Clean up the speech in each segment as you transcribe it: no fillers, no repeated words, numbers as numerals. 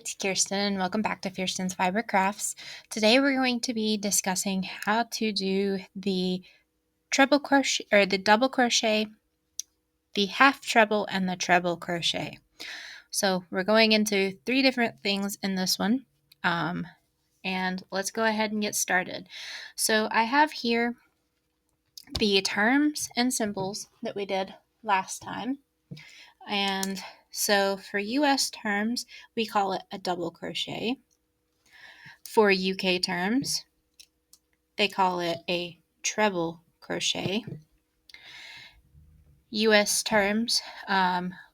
it's Kirsten and welcome back to Fiersten'sFiberCrafts. Today we're going to be discussing how to do the treble crochet or the double crochet, the half treble, and the treble crochet. So we're going into 3 different things in this one. And let's go ahead and get started. So I have here the terms and symbols that we did last time. And so for US terms, we call it a double crochet. For UK terms, they call it a treble crochet. US terms,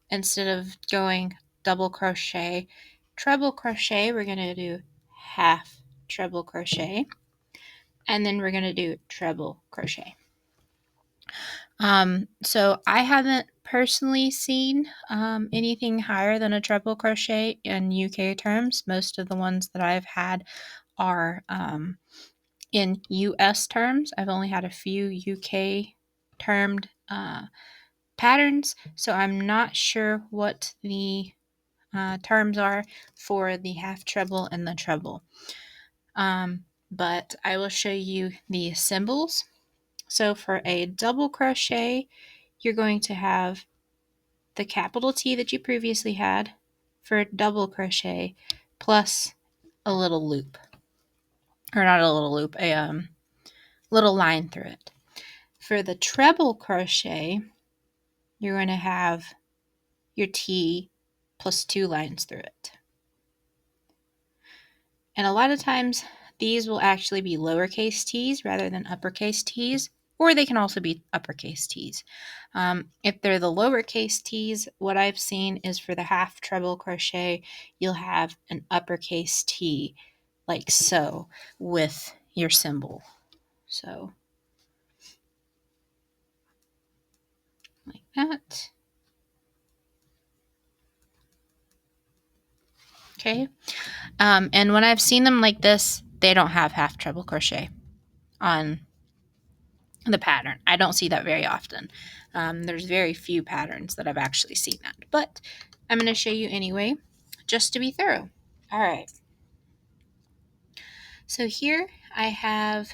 instead of going double crochet, treble crochet, we're going to do half treble crochet. And then we're going to do treble crochet. So I haven't personally seen anything higher than a treble crochet in UK terms. Most of the ones that I've had are in US terms. I've only had a few UK termed patterns, so I'm not sure what the terms are for the half treble and the treble. But I will show you the symbols. So for a double crochet, you're going to have the capital T that you previously had for double crochet plus a little loop. Or not a little loop, a little line through it. For the treble crochet, you're going to have your T plus 2 lines through it. And a lot of times, these will actually be lowercase t's rather than uppercase t's, or they can also be uppercase t's. If they're the lowercase t's, what I've seen is for the half treble crochet, you'll have an uppercase T, like so, with your symbol. So, like that. Okay. And when I've seen them like this, they don't have half treble crochet on the pattern. I don't see that very often. There's very few patterns that I've actually seen that, but I'm going to show you anyway, just to be thorough. All right. So here I have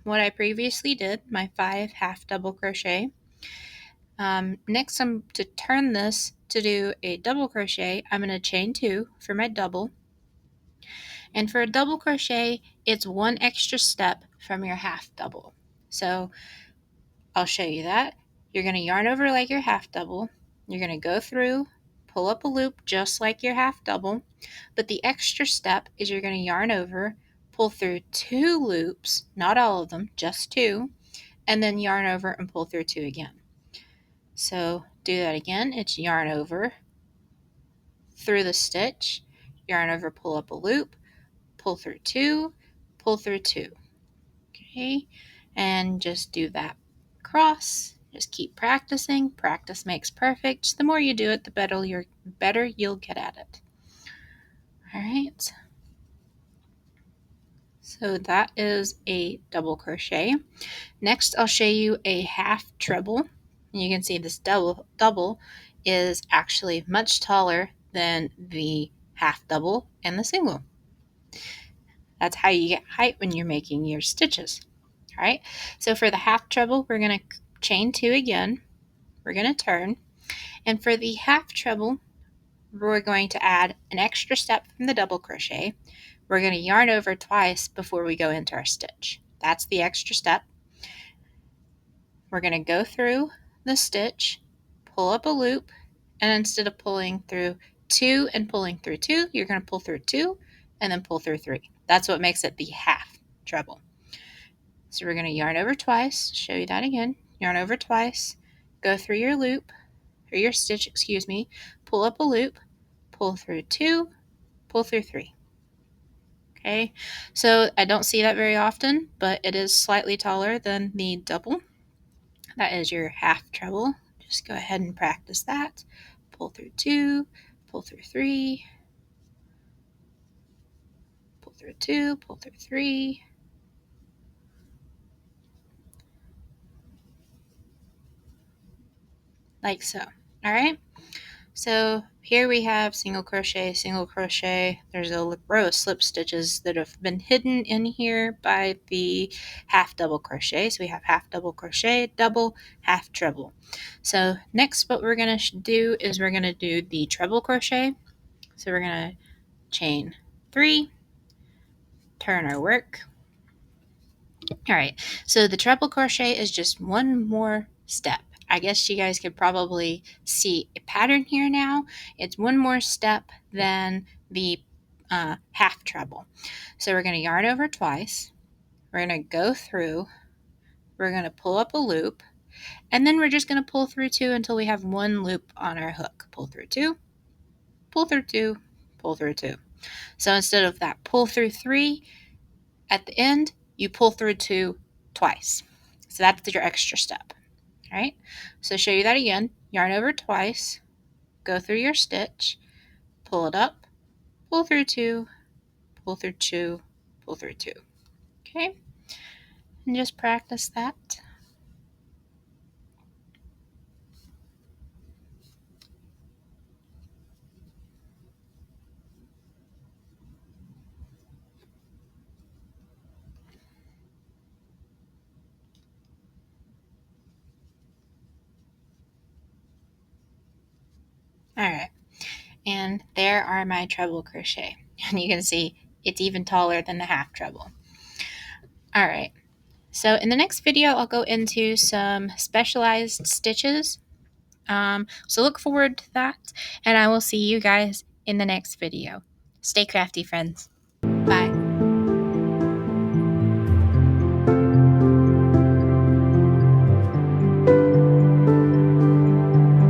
what I previously did, my 5 half double crochet. Next, to turn this to do a double crochet, I'm going to chain 2 for my double. And for a double crochet, it's 1 extra step from your half double. So I'll show you that. You're going to yarn over like your half double. You're going to go through, pull up a loop just like your half double. But the extra step is you're going to yarn over, pull through 2 loops, not all of them, just 2, and then yarn over and pull through 2 again. So do that again. It's yarn over through the stitch, yarn over, pull up a loop, pull through 2, pull through 2. Okay, and just do that across. Just keep practicing. Practice makes perfect. The more you do it, the better you'll get at it. All right. So that is a double crochet. Next, I'll show you a half treble. And you can see this double is actually much taller than the half double and the single. That's how you get height when you're making your stitches. All right. So for the half treble, we're going to chain 2 again. We're going to turn. And for the half treble, we're going to add an extra step from the double crochet. We're going to yarn over twice before we go into our stitch. That's the extra step. We're going to go through the stitch, pull up a loop, and instead of pulling through 2 and pulling through 2, you're going to pull through 2 and then pull through 3. That's what makes it the half treble. So we're going to yarn over twice, show you that again. Yarn over twice, go through your loop, or your stitch, pull up a loop, pull through 2, pull through 3. Okay, so I don't see that very often, but it is slightly taller than the double. That is your half treble. Just go ahead and practice that. Pull through 2, pull through 3, pull through 2, pull through 3. Like so. All right. So here we have single crochet, single crochet. There's a row of slip stitches that have been hidden in here by the half double crochet. So we have half double crochet, double, half treble. So next what we're going to do is we're going to do the treble crochet. So we're going to chain 3, turn our work. All right, so the treble crochet is just one more step. I guess you guys could probably see a pattern here now. It's one more step than the half treble. So we're going to yarn over twice. We're going to go through. We're going to pull up a loop. And then we're just going to pull through 2 until we have one loop on our hook. Pull through 2, pull through 2, pull through 2. So instead of that pull through 3 at the end, you pull through 2 twice. So that's your extra step. All right, so show you that again. Yarn over twice, go through your stitch, pull it up, pull through 2, pull through 2, pull through 2. Okay, and just practice that. All right, and there are my treble crochet. And you can see it's even taller than the half treble. All right, so in the next video, I'll go into some specialized stitches. So look forward to that, and I will see you guys in the next video. Stay crafty, friends. Bye.